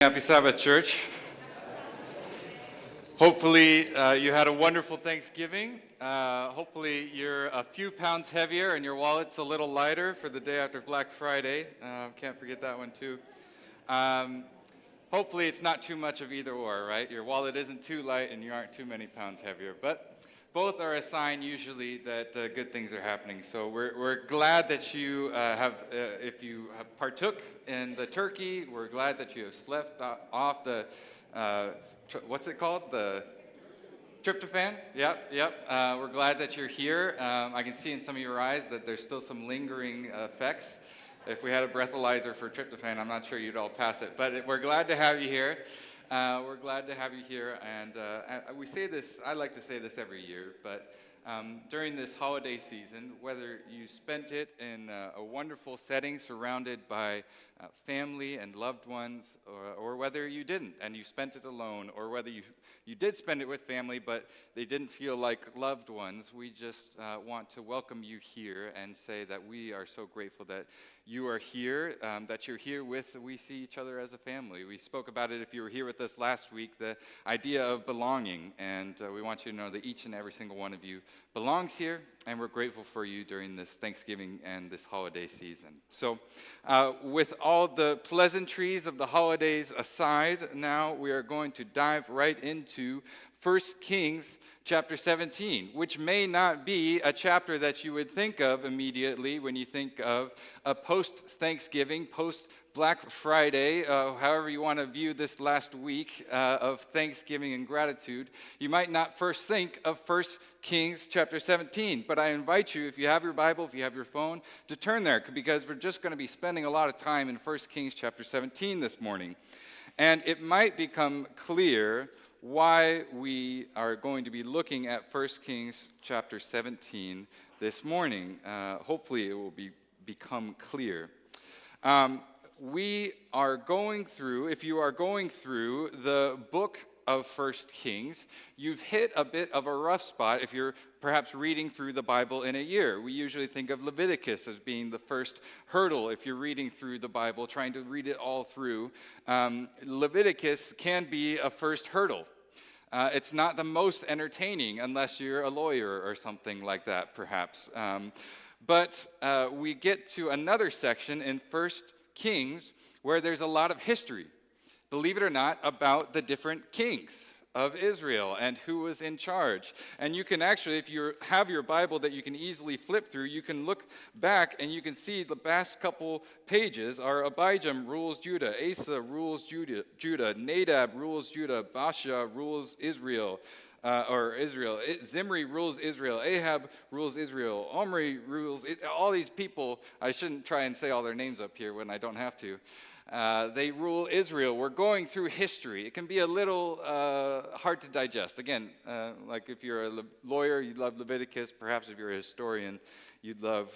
Happy Sabbath, church. Hopefully you had a wonderful Thanksgiving. Hopefully you're a few pounds heavier and your wallet's a little lighter for the day after Black Friday. Can't forget that one too. Hopefully it's not too much of either or, right? Your wallet isn't too light and you aren't too many pounds heavier. But both are a sign usually that good things are happening. So we're glad that you if you have partook in the turkey, we're glad that you have slept off the, what's it called? The tryptophan? Yep. We're glad that you're here. I can see in some of your eyes that there's still some lingering effects. If we had a breathalyzer for tryptophan, I'm not sure you'd all pass it. But we're glad to have you here. We're glad to have you here, and we say this, I like to say this every year, but during this holiday season, whether you spent it in a wonderful setting surrounded by family and loved ones, or whether you didn't and you spent it alone, or whether you did spend it with family but they didn't feel like loved ones, we just want to welcome you here and say that we are so grateful that you are here, that you're here we see each other as a family. We spoke about it if you were here with us last week, the idea of belonging, and we want you to know that each and every single one of you belongs here, and we're grateful for you during this Thanksgiving and this holiday season. So with all the pleasantries of the holidays aside, now we are going to dive right into 1 Kings chapter 17, which may not be a chapter that you would think of immediately when you think of a post-Thanksgiving, post-Black Friday, however you want to view this last week of Thanksgiving and gratitude. You might not first think of 1 Kings chapter 17, but I invite you, if you have your Bible, if you have your phone, to turn there, because we're just going to be spending a lot of time in 1 Kings chapter 17 this morning. And it might become clear why we are going to be looking at 1 Kings chapter 17 this morning. Hopefully it will become clear. We are going through, if you are going through the book of 1 Kings, you've hit a bit of a rough spot if you're perhaps reading through the Bible in a year. We usually think of Leviticus as being the first hurdle if you're reading through the Bible, trying to read it all through. Leviticus can be a first hurdle. It's not the most entertaining unless you're a lawyer or something like that, perhaps. But we get to another section in 1 Kings where there's a lot of history, believe it or not, about the different kings of Israel and who was in charge. And you can actually, if you have your Bible that you can easily flip through, you can look back and you can see the past couple pages are Abijam rules Judah, Asa rules Judah, Nadab rules Judah, Baasha rules Israel, Zimri rules Israel, Ahab rules Israel, Omri rules, all these people. I shouldn't try and say all their names up here when I don't have to. They rule Israel. We're going through history. It can be a little hard to digest. Again, like if you're a lawyer, you'd love Leviticus. Perhaps if you're a historian, you'd love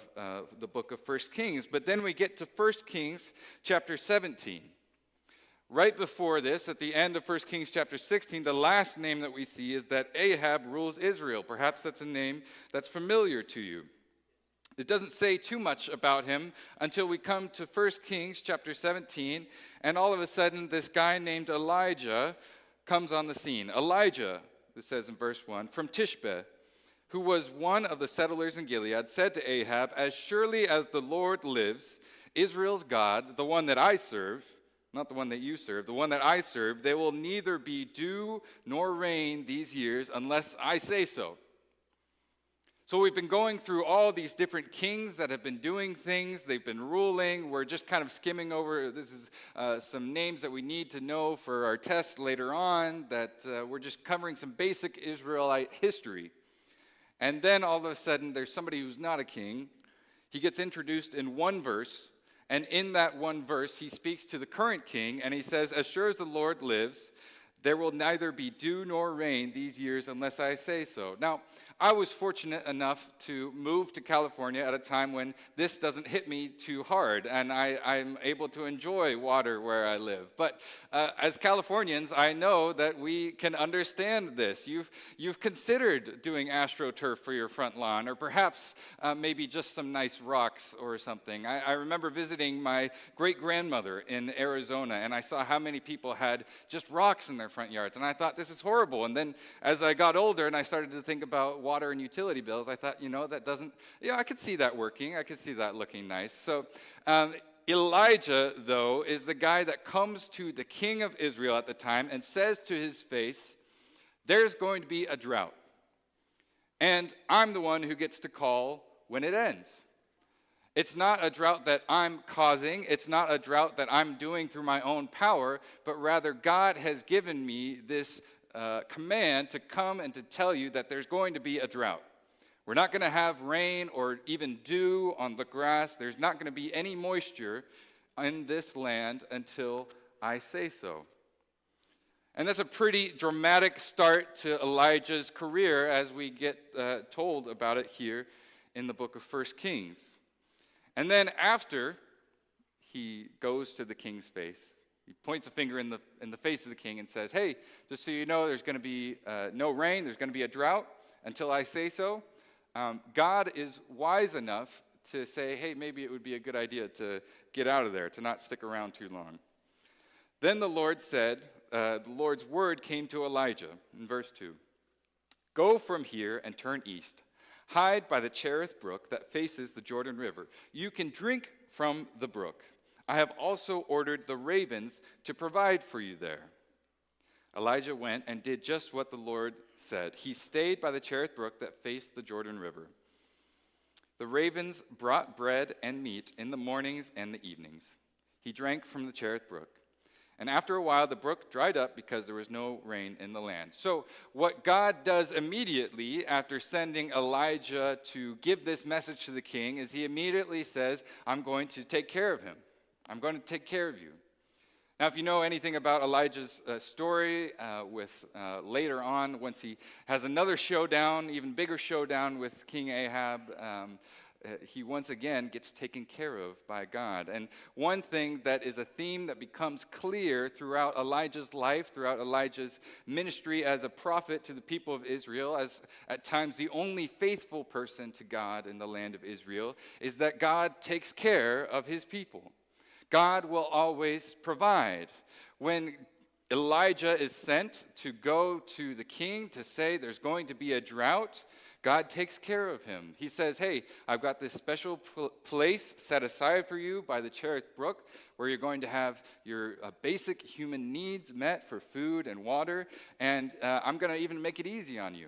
the book of 1 Kings. But then we get to 1 Kings chapter 17. Right before this, at the end of 1 Kings chapter 16, the last name that we see is that Ahab rules Israel. Perhaps that's a name that's familiar to you. It doesn't say too much about him until we come to 1 Kings chapter 17, and all of a sudden this guy named Elijah comes on the scene. Elijah, it says in verse 1, from Tishbe, who was one of the settlers in Gilead, said to Ahab, as surely as the Lord lives, Israel's God, the one that I serve, not the one that you serve, the one that I serve, there will neither be dew nor rain these years unless I say so. So we've been going through all these different kings that have been doing things. They've been ruling. We're just kind of skimming over. This is some names that we need to know for our test later on, that we're just covering some basic Israelite history. And then all of a sudden, there's somebody who's not a king. He gets introduced in one verse, and in that one verse, he speaks to the current king, and he says, as sure as the Lord lives, There will neither be dew nor rain these years unless I say so. Now, I was fortunate enough to move to California at a time when this doesn't hit me too hard, and I'm able to enjoy water where I live. But as Californians, I know that we can understand this. You've considered doing AstroTurf for your front lawn, or perhaps maybe just some nice rocks or something. I remember visiting my great-grandmother in Arizona, and I saw how many people had just rocks in their front yards, and I thought, this is horrible. And then as I got older and I started to think about water and utility bills, I thought, that doesn't, I could see that working. I could see that looking nice. So Elijah, though, is the guy that comes to the king of Israel at the time and says to his face, there's going to be a drought. And I'm the one who gets to call when it ends. It's not a drought that I'm causing. It's not a drought that I'm doing through my own power, but rather God has given me this command to come and to tell you that there's going to be a drought. We're not going to have rain or even dew on the grass. There's not going to be any moisture in this land until I say so. And that's a pretty dramatic start to Elijah's career as we get told about it here in the book of 1 Kings. And then after he goes to the king's face, he points a finger in the face of the king and says, hey, just so you know, there's going to be no rain, there's going to be a drought until I say so. God is wise enough to say, hey, maybe it would be a good idea to get out of there, to not stick around too long. Then the Lord said, the Lord's word came to Elijah in verse 2. Go from here and turn east. Hide by the Cherith brook that faces the Jordan River. You can drink from the brook. I have also ordered the ravens to provide for you there. Elijah went and did just what the Lord said. He stayed by the Cherith brook that faced the Jordan River. The ravens brought bread and meat in the mornings and the evenings. He drank from the Cherith brook. And after a while, the brook dried up because there was no rain in the land. So what God does immediately after sending Elijah to give this message to the king is he immediately says, I'm going to take care of him. I'm going to take care of you. Now, if you know anything about Elijah's story with later on, once he has another showdown, even bigger showdown with King Ahab, he once again gets taken care of by God. And one thing that is a theme that becomes clear throughout Elijah's life, throughout Elijah's ministry as a prophet to the people of Israel, as at times the only faithful person to God in the land of Israel, is that God takes care of his people. God will always provide. When Elijah is sent to go to the king to say there's going to be a drought, God takes care of him. He says, hey, I've got this special place set aside for you by the Cherith brook where you're going to have your basic human needs met for food and water, and I'm going to even make it easy on you.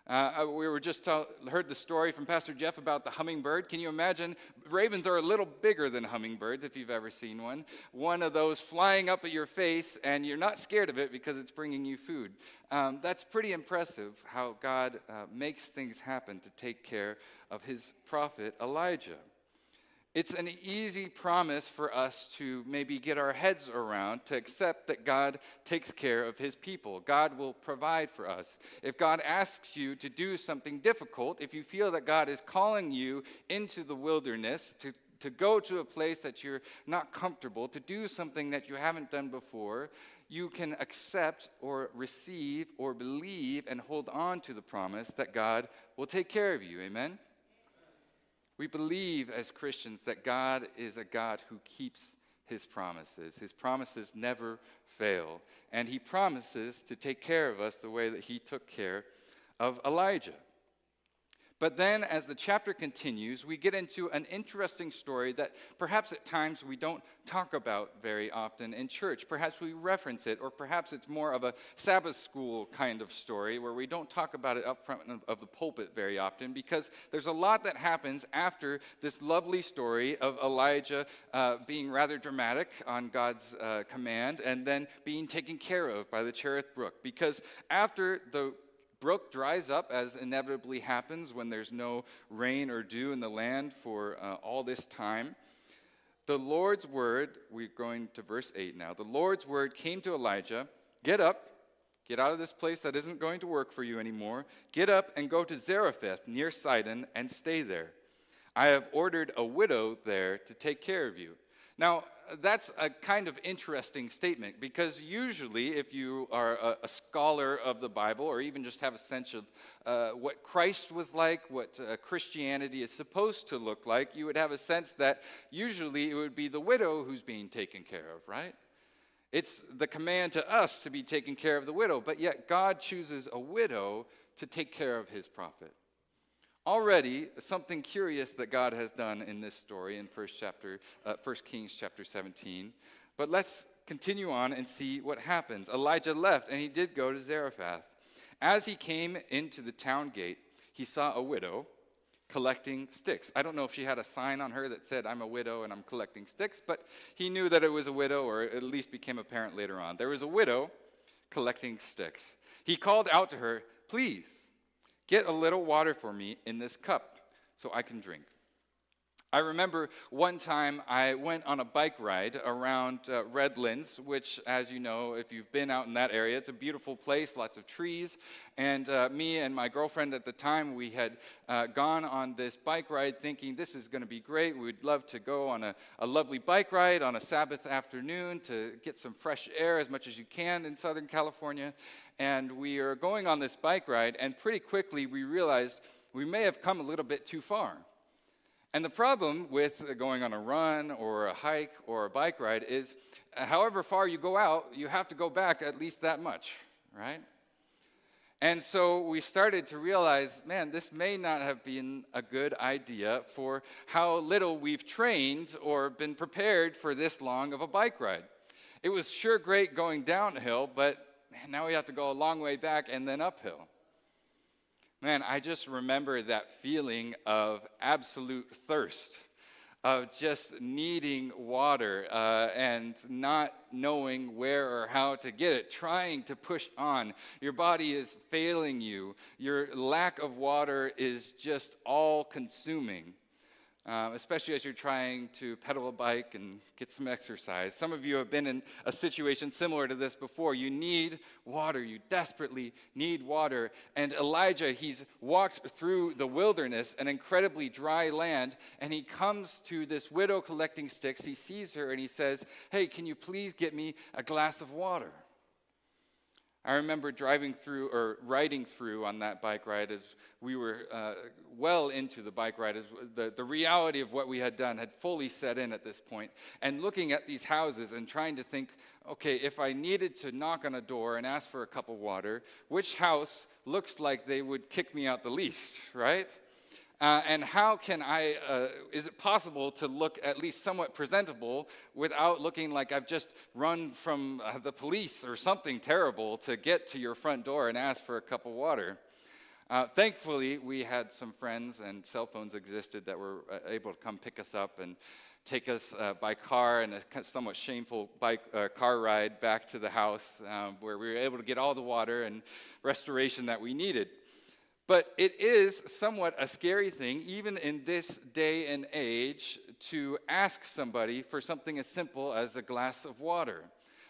We were just heard the story from Pastor Jeff about the hummingbird. Can you imagine? Ravens are a little bigger than hummingbirds, if you've ever seen one. One of those flying up at your face, and you're not scared of it because it's bringing you food. That's pretty impressive how God makes things happen to take care of his prophet Elijah. It's an easy promise for us to maybe get our heads around, to accept that God takes care of his people. God will provide for us. If God asks you to do something difficult, if you feel that God is calling you into the wilderness, to go to a place that you're not comfortable, to do something that you haven't done before, you can accept or receive or believe and hold on to the promise that God will take care of you. Amen? We believe as Christians that God is a God who keeps his promises. His promises never fail. And he promises to take care of us the way that he took care of Elijah. But then as the chapter continues, we get into an interesting story that perhaps at times we don't talk about very often in church. Perhaps we reference it, or perhaps it's more of a Sabbath school kind of story where we don't talk about it up front of the pulpit very often, because there's a lot that happens after this lovely story of Elijah being rather dramatic on God's command and then being taken care of by the Cherith brook. Because after the brook dries up, as inevitably happens when there's no rain or dew in the land for all this time, the Lord's word, we're going to verse 8 now. The Lord's word came to Elijah, get up, Get out of this place that isn't going to work for you anymore. Get up and go to Zarephath near Sidon and stay there. I have ordered a widow there to take care of you. Now, that's a kind of interesting statement because usually if you are a scholar of the Bible or even just have a sense of what Christ was like, what Christianity is supposed to look like, you would have a sense that usually it would be the widow who's being taken care of, right? It's the command to us to be taking care of the widow, but yet God chooses a widow to take care of his prophet. Already, something curious that God has done in this story in 1 Kings chapter 17. But let's continue on and see what happens. Elijah left, and he did go to Zarephath. As he came into the town gate, he saw a widow collecting sticks. I don't know if she had a sign on her that said, "I'm a widow and I'm collecting sticks," but he knew that it was a widow, or at least became apparent later on. There was a widow collecting sticks. He called out to her, "Please, get a little water for me in this cup so I can drink." I remember one time I went on a bike ride around Redlands, which, as you know, if you've been out in that area, it's a beautiful place, lots of trees. And me and my girlfriend at the time, we had gone on this bike ride thinking this is going to be great. We'd love to go on a lovely bike ride on a Sabbath afternoon to get some fresh air as much as you can in Southern California. And we are going on this bike ride, and pretty quickly we realized we may have come a little bit too far. And the problem with going on a run or a hike or a bike ride is however far you go out, you have to go back at least that much, right? And so we started to realize, man, this may not have been a good idea for how little we've trained or been prepared for this long of a bike ride. It was sure great going downhill, but man, now we have to go a long way back and then uphill. Man, I just remember that feeling of absolute thirst, of just needing water and not knowing where or how to get it, trying to push on. Your body is failing you. Your lack of water is just all-consuming, especially as you're trying to pedal a bike and get some exercise. Some of you have been in a situation similar to this before. You need water. You desperately need water. And Elijah, he's walked through the wilderness, an incredibly dry land, and he comes to this widow collecting sticks. He sees her and he says, "Hey, can you please get me a glass of water?" I remember riding through on that bike ride as we were well into the bike ride, as the reality of what we had done had fully set in at this point, and looking at these houses and trying to think, okay, if I needed to knock on a door and ask for a cup of water, which house looks like they would kick me out the least, right? And how can is it possible to look at least somewhat presentable without looking like I've just run from the police or something terrible to get to your front door and ask for a cup of water? Thankfully, we had some friends and cell phones existed that were able to come pick us up and take us by car in a somewhat shameful car ride back to the house where we were able to get all the water and restoration that we needed. But it is somewhat a scary thing, even in this day and age, to ask somebody for something as simple as a glass of water.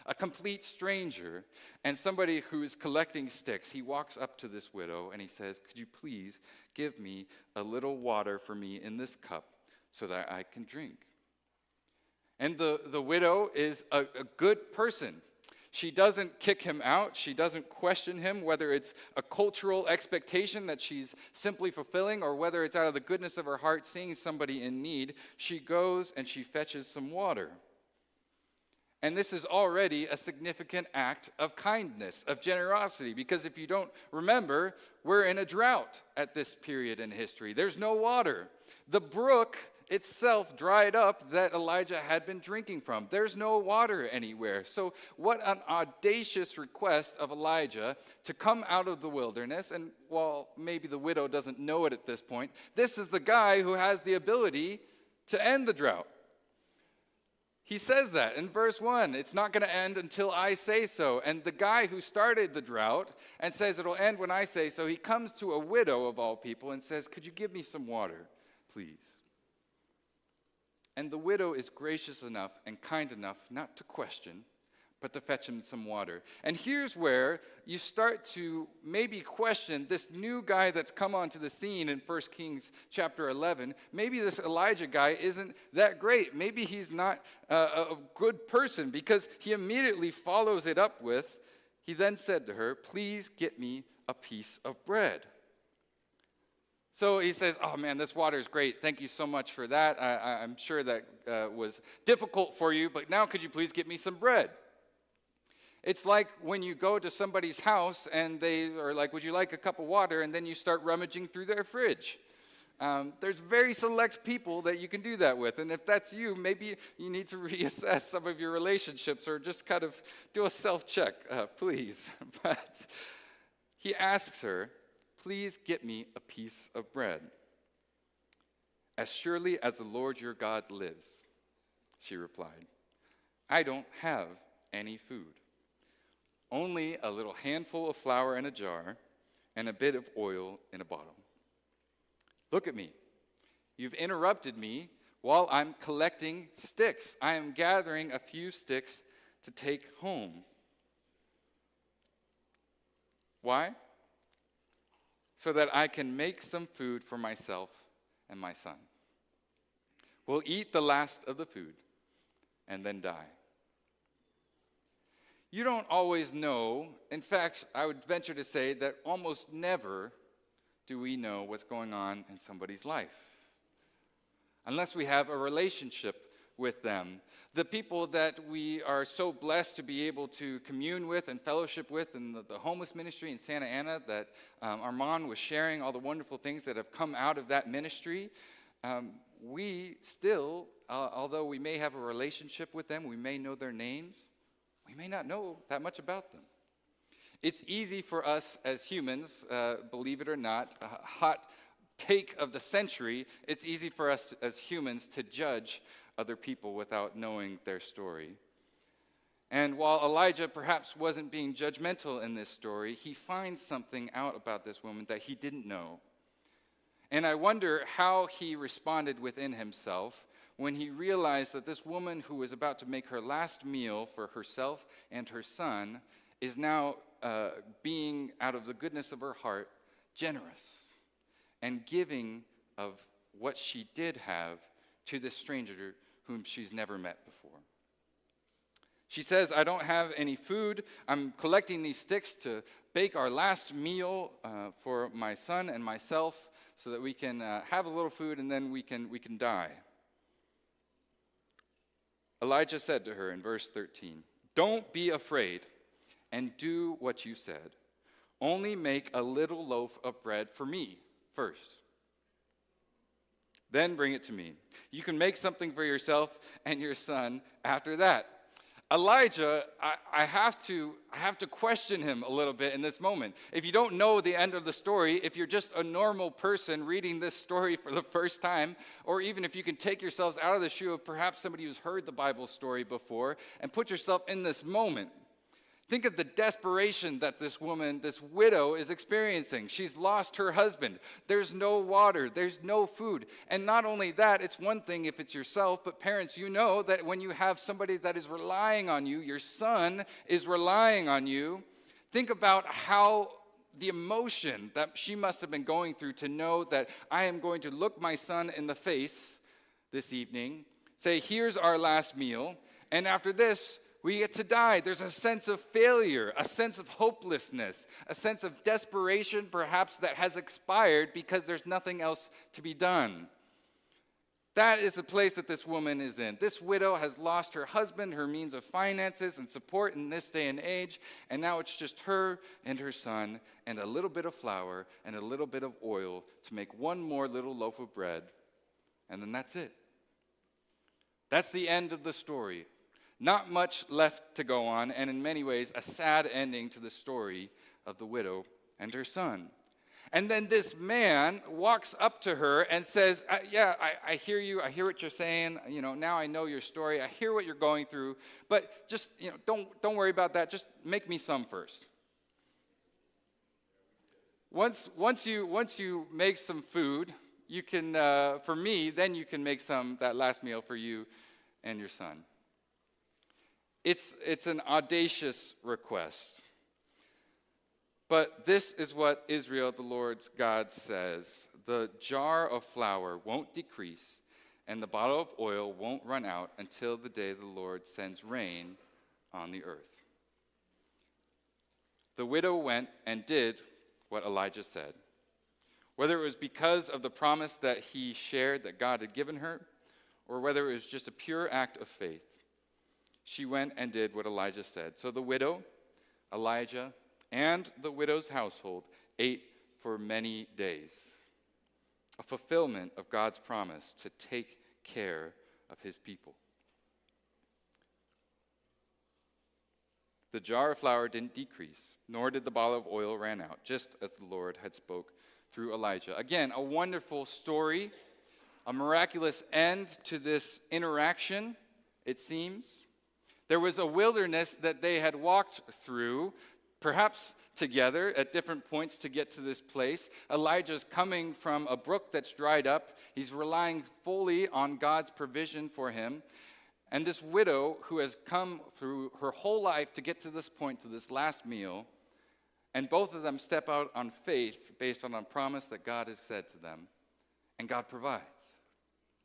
A complete stranger, and somebody who is collecting sticks, he walks up to this widow and he says, "Could you please give me a little water for me in this cup so that I can drink?" And the widow is a good person. She doesn't kick him out. She doesn't question him, whether it's a cultural expectation that she's simply fulfilling or whether it's out of the goodness of her heart seeing somebody in need. She goes and she fetches some water. And this is already a significant act of kindness, of generosity, because if you don't remember, we're in a drought at this period in history. There's no water. The brook itself dried up that Elijah had been drinking from. There's no water anywhere. So what an audacious request of Elijah to come out of the wilderness. And while maybe the widow doesn't know it at this point, this is the guy who has the ability to end the drought. He says that in verse 1. It's not going to end until I say so. And the guy who started the drought and says it'll end when I say so, he comes to a widow of all people and says, "Could you give me some water, please?" And the widow is gracious enough and kind enough not to question, but to fetch him some water. And here's where you start to maybe question this new guy that's come onto the scene in 1 Kings chapter 11. Maybe this Elijah guy isn't that great. Maybe he's not a good person, because he immediately follows it up with, he then said to her, "Please get me a piece of bread." So he says, "Oh man, this water is great. Thank you so much for that. I'm sure that was difficult for you, but now could you please get me some bread?" It's like when you go to somebody's house and they are like, "Would you like a cup of water?" And then you start rummaging through their fridge. There's very select people that you can do that with. And if that's you, maybe you need to reassess some of your relationships, or just kind of do a self-check, please. But he asks her, "Please get me a piece of bread." "As surely as the Lord your God lives," she replied, "I don't have any food. Only a little handful of flour in a jar and a bit of oil in a bottle. Look at me. You've interrupted me while I'm collecting sticks. I am gathering a few sticks to take home." Why? "So that I can make some food for myself and my son. We'll eat the last of the food and then die." You don't always know. In fact, I would venture to say that almost never do we know what's going on in somebody's life, unless we have a relationship with them. The people that we are so blessed to be able to commune with and fellowship with in the homeless ministry in Santa Ana, that Armand was sharing all the wonderful things that have come out of that ministry, we still, although we may have a relationship with them, we may know their names, we may not know that much about them. It's easy for us as humans, believe it or not, a hot take of the century, it's easy for us as humans to judge other people without knowing their story. And while Elijah perhaps wasn't being judgmental in this story, he finds something out about this woman that he didn't know. And I wonder how he responded within himself when he realized that this woman who was about to make her last meal for herself and her son is now being, out of the goodness of her heart, generous and giving of what she did have to this stranger whom she's never met before. She says, "I don't have any food. I'm collecting these sticks to bake our last meal for my son and myself, so that we can have a little food and then we can die." Elijah said to her in verse 13, "Don't be afraid and do what you said. Only make a little loaf of bread for me first. Then bring it to me. You can make something for yourself and your son after that." Elijah, I have to question him a little bit in this moment. If you don't know the end of the story, if you're just a normal person reading this story for the first time, or even if you can take yourselves out of the shoe of perhaps somebody who's heard the Bible story before and put yourself in this moment, think of the desperation that this woman, this widow, is experiencing. She's lost her husband. There's no water. There's no food. And not only that, it's one thing if it's yourself, but parents, you know that when you have somebody that is relying on you, your son is relying on you, think about how the emotion that she must have been going through to know that I am going to look my son in the face this evening, say, "Here's our last meal, and after this, we get to die." There's a sense of failure, a sense of hopelessness, a sense of desperation perhaps that has expired because there's nothing else to be done. That is the place that this woman is in. This widow has lost her husband, her means of finances and support in this day and age, and now it's just her and her son and a little bit of flour and a little bit of oil to make one more little loaf of bread, and then that's it. That's the end of the story. Not much left to go on, and in many ways, a sad ending to the story of the widow and her son. And then this man walks up to her and says, I hear you. I hear what you're saying. Now I know your story. I hear what you're going through. But just, don't worry about that. Just make me some first." Once you make some food, you can, for me, then you can make that last meal for you and your son. It's an audacious request. But this is what Israel, the Lord's God, says. The jar of flour won't decrease, and the bottle of oil won't run out until the day the Lord sends rain on the earth. The widow went and did what Elijah said. Whether it was because of the promise that he shared that God had given her, or whether it was just a pure act of faith, she went and did what Elijah said. So the widow, Elijah, and the widow's household ate for many days, a fulfillment of God's promise to take care of his people. The jar of flour didn't decrease, nor did the bottle of oil run out, just as the Lord had spoke through Elijah. Again, a wonderful story, a miraculous end to this interaction, it seems. There was a wilderness that they had walked through, perhaps together at different points to get to this place. Elijah's coming from a brook that's dried up. He's relying fully on God's provision for him. And this widow who has come through her whole life to get to this point, to this last meal, and both of them step out on faith based on a promise that God has said to them, and God provides.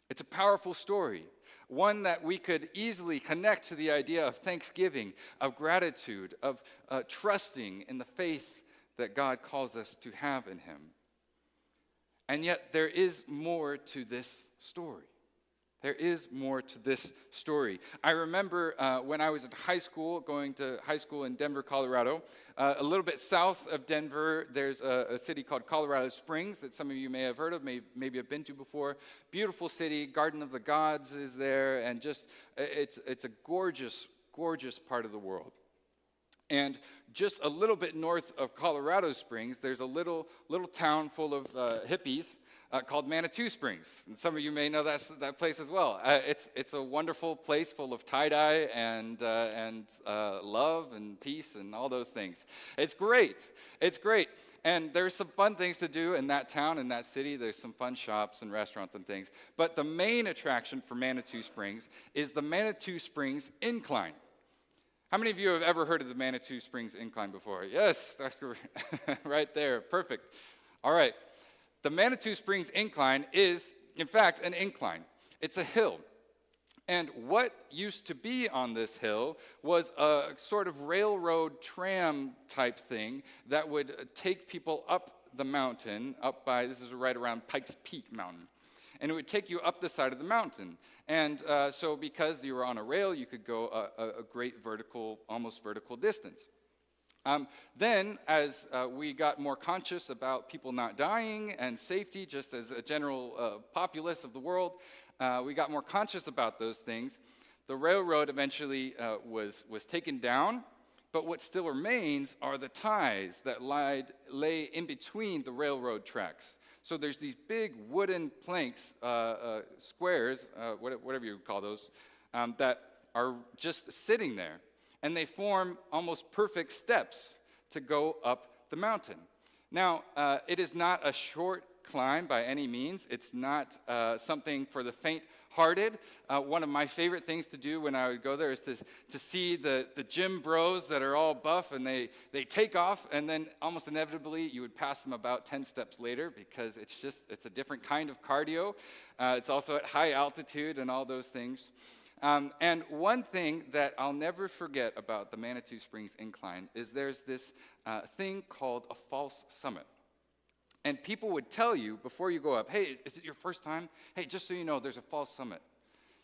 It's a powerful story, one that we could easily connect to the idea of thanksgiving, of gratitude, of trusting in the faith that God calls us to have in him. And yet there is more to this story. There is more to this story. I remember when I was in high school, going to high school in Denver, Colorado. A little bit south of Denver, there's a city called Colorado Springs that some of you may have heard of, maybe have been to before. Beautiful city, Garden of the Gods is there, and just it's a gorgeous, gorgeous part of the world. And just a little bit north of Colorado Springs, there's a little town full of hippies called Manitou Springs. And some of you may know that place as well. It's a wonderful place full of tie-dye and love and peace and all those things. It's great. It's great. And there's some fun things to do in that town, in that city. There's some fun shops and restaurants and things. But the main attraction for Manitou Springs is the Manitou Springs Incline. How many of you have ever heard of the Manitou Springs Incline before? Yes, that's right there. Perfect. All right. The Manitou Springs Incline is, in fact, an incline. It's a hill. And what used to be on this hill was a sort of railroad tram type thing that would take people up the mountain, this is right around Pikes Peak Mountain. And it would take you up the side of the mountain. And so because you were on a rail, you could go a great almost vertical distance. Then, as we got more conscious about people not dying and safety, just as a general populace of the world, we got more conscious about those things. The railroad eventually was taken down, but what still remains are the ties that lay in between the railroad tracks. So there's these big wooden planks, squares, whatever you call those, that are just sitting there. And they form almost perfect steps to go up the mountain. Now, it is not a short climb by any means. It's not something for the faint-hearted. One of my favorite things to do when I would go there is to see the gym bros that are all buff, and they take off, and then almost inevitably you would pass them about 10 steps later because it's a different kind of cardio. It's also at high altitude and all those things. And one thing that I'll never forget about the Manitou Springs Incline is there's this thing called a false summit. And people would tell you before you go up, hey, is it your first time? Hey, just so you know, there's a false summit.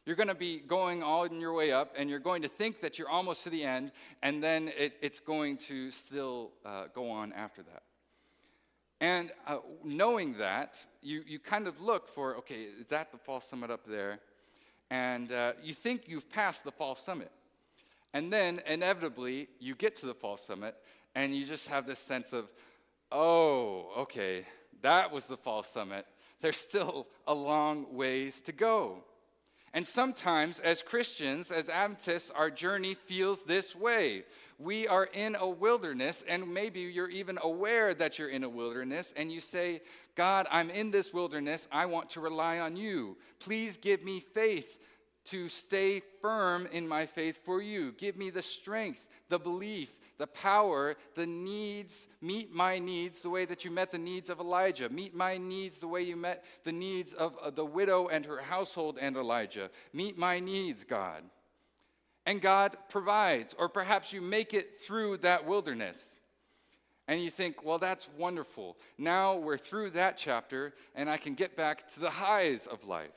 You're going to be going all in your way up, and you're going to think that you're almost to the end, and then it's going to still go on after that. And knowing that, you kind of look for, okay, is that the false summit up there? And you think you've passed the false summit. And then, inevitably, you get to the false summit, and you just have this sense of, oh, okay, that was the false summit. There's still a long ways to go. And sometimes, as Christians, as Adventists, our journey feels this way. We are in a wilderness, and maybe you're even aware that you're in a wilderness, and you say, God, I'm in this wilderness. I want to rely on you. Please give me faith to stay firm in my faith for you. Give me the strength, the belief, the power, the needs. Meet my needs the way that you met the needs of Elijah. Meet my needs the way you met the needs of the widow and her household and Elijah. Meet my needs, God. And God provides, or perhaps you make it through that wilderness. And you think, well, that's wonderful. Now we're through that chapter, and I can get back to the highs of life.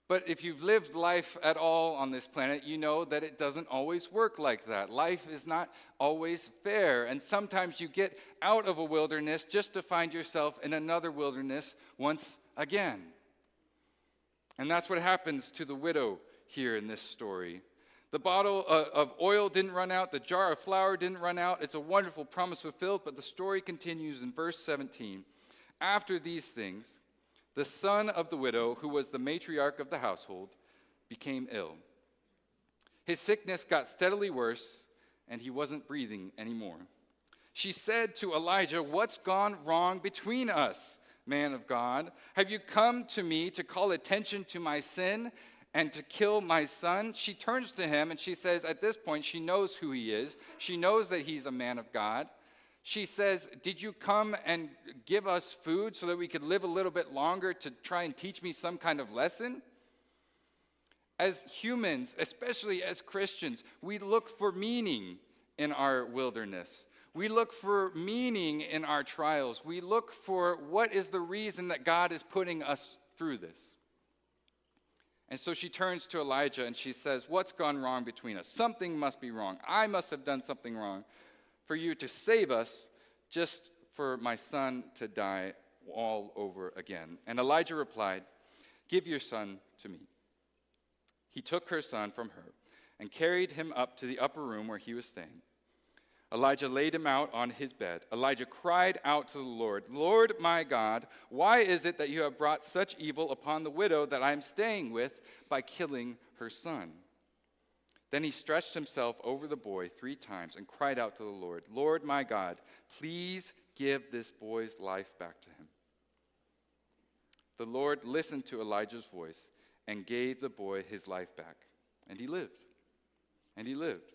But if you've lived life at all on this planet, you know that it doesn't always work like that. Life is not always fair, and sometimes you get out of a wilderness just to find yourself in another wilderness once again. And that's what happens to the widow here in this story. The bottle of oil didn't run out. The jar of flour didn't run out. It's a wonderful promise fulfilled, but the story continues in verse 17. After these things, the son of the widow, who was the matriarch of the household, became ill. His sickness got steadily worse, and he wasn't breathing anymore. She said to Elijah, "What's gone wrong between us, man of God? Have you come to me to call attention to my sin and to kill my son?" She turns to him and she says, at this point, she knows who he is. She knows that he's a man of God. She says, "Did you come and give us food so that we could live a little bit longer to try and teach me some kind of lesson?" As humans, especially as Christians, we look for meaning in our wilderness. We look for meaning in our trials. We look for what is the reason that God is putting us through this. And so she turns to Elijah and she says, "What's gone wrong between us? Something must be wrong. I must have done something wrong for you to save us, just for my son to die all over again." And Elijah replied, "Give your son to me." He took her son from her and carried him up to the upper room where he was staying. Elijah laid him out on his bed. Elijah cried out to the Lord, "Lord my God, why is it that you have brought such evil upon the widow that I am staying with by killing her son?" Then he stretched himself over the boy 3 times and cried out to the Lord, "Lord my God, please give this boy's life back to him." The Lord listened to Elijah's voice and gave the boy his life back. And he lived. And he lived.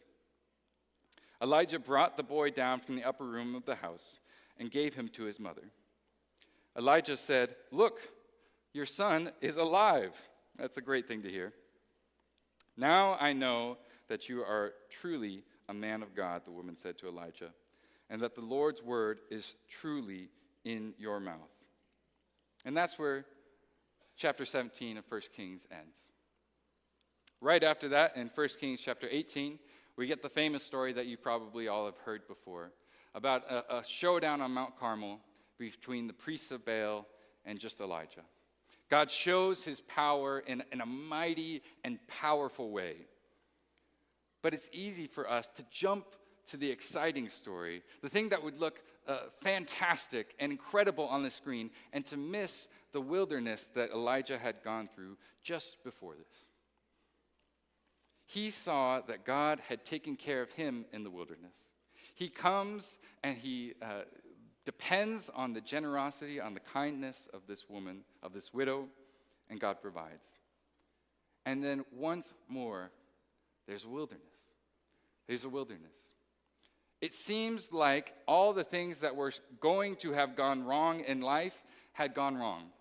Elijah brought the boy down from the upper room of the house and gave him to his mother. Elijah said, "Look, your son is alive." That's a great thing to hear. "Now I know that you are truly a man of God," the woman said to Elijah, "and that the Lord's word is truly in your mouth." And that's where chapter 17 of 1 Kings ends. Right after that, in 1 Kings chapter 18, we get the famous story that you probably all have heard before about a showdown on Mount Carmel between the priests of Baal and just Elijah. God shows his power in a mighty and powerful way. But it's easy for us to jump to the exciting story, the thing that would look fantastic and incredible on the screen, and to miss the wilderness that Elijah had gone through just before this. He saw that God had taken care of him in the wilderness. He comes and he depends on the generosity, on the kindness of this woman, of this widow, and God provides. And then once more, there's a wilderness. There's a wilderness. It seems like all the things that were going to have gone wrong in life had gone wrong.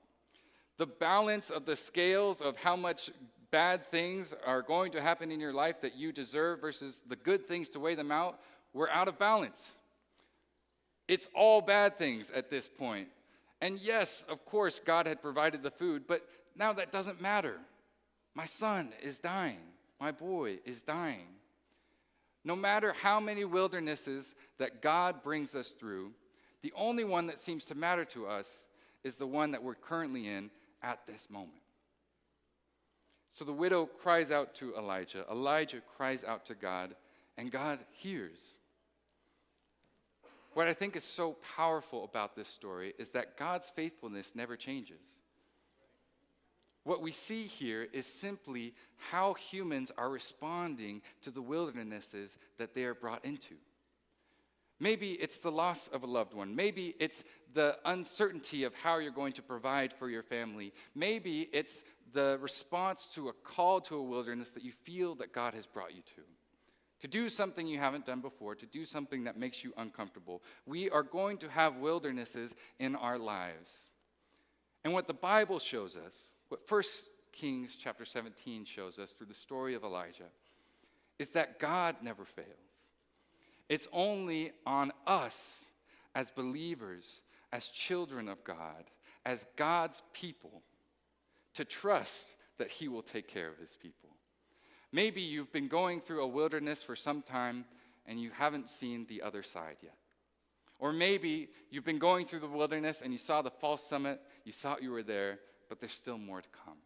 The balance of the scales of how much bad things are going to happen in your life that you deserve versus the good things to weigh them out were out of balance. It's all bad things at this point. And yes, of course, God had provided the food, but now that doesn't matter. My son is dying. My boy is dying. No matter how many wildernesses that God brings us through, the only one that seems to matter to us is the one that we're currently in at this moment. So the widow cries out to Elijah. Elijah cries out to God, and God hears. What I think is so powerful about this story is that God's faithfulness never changes. What we see here is simply how humans are responding to the wildernesses that they are brought into. Maybe it's the loss of a loved one. Maybe it's the uncertainty of how you're going to provide for your family. Maybe it's the response to a call to a wilderness that you feel that God has brought you to do something you haven't done before, to do something that makes you uncomfortable. We are going to have wildernesses in our lives. And what the Bible shows us, what 1 Kings chapter 17 shows us through the story of Elijah, is that God never fails. It's only on us as believers, as children of God, as God's people, to trust that he will take care of his people. Maybe you've been going through a wilderness for some time and you haven't seen the other side yet. Or maybe you've been going through the wilderness and you saw the false summit, you thought you were there, but there's still more to come.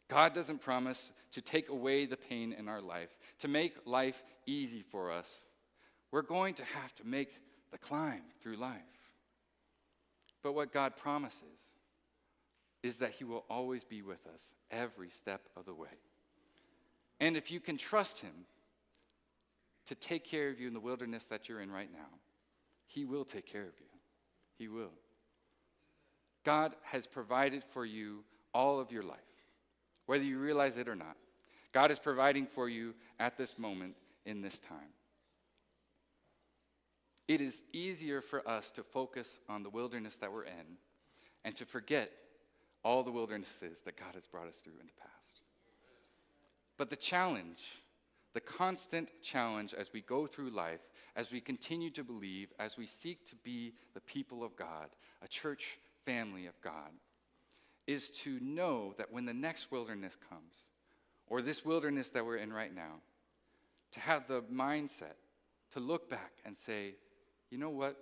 God doesn't promise to take away the pain in our life, to make life easy for us. We're going to have to make the climb through life. But what God promises is that he will always be with us every step of the way. And if you can trust him to take care of you in the wilderness that you're in right now, he will take care of you. He will. God has provided for you all of your life, whether you realize it or not. God is providing for you at this moment in this time. It is easier for us to focus on the wilderness that we're in and to forget all the wildernesses that God has brought us through in the past. But the challenge, the constant challenge as we go through life, as we continue to believe, as we seek to be the people of God, a church family of God, is to know that when the next wilderness comes, or this wilderness that we're in right now, to have the mindset to look back and say, you know what?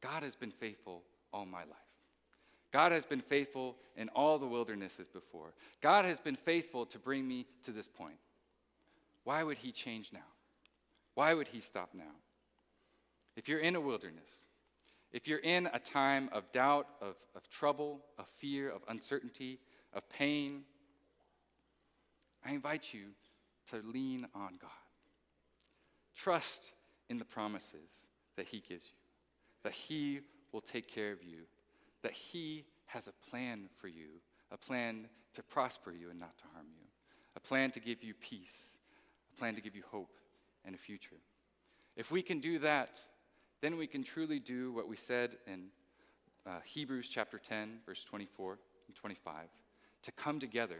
God has been faithful all my life. God has been faithful in all the wildernesses before. God has been faithful to bring me to this point. Why would he change now? Why would he stop now? If you're in a wilderness, if you're in a time of doubt, of trouble, of fear, of uncertainty, of pain, I invite you to lean on God. Trust in the promises that he gives you, that he will take care of you, that he has a plan for you, a plan to prosper you and not to harm you, a plan to give you peace, a plan to give you hope and a future. If we can do that, then we can truly do what we said in Hebrews chapter 10, verse 24 and 25, to come together,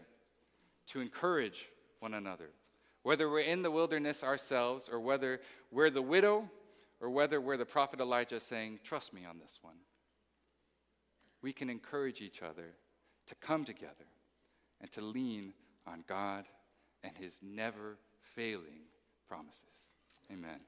to encourage one another, whether we're in the wilderness ourselves or whether we're the widow or whether we're the prophet Elijah saying, trust me on this one. We can encourage each other to come together and to lean on God and his never failing promises. Amen.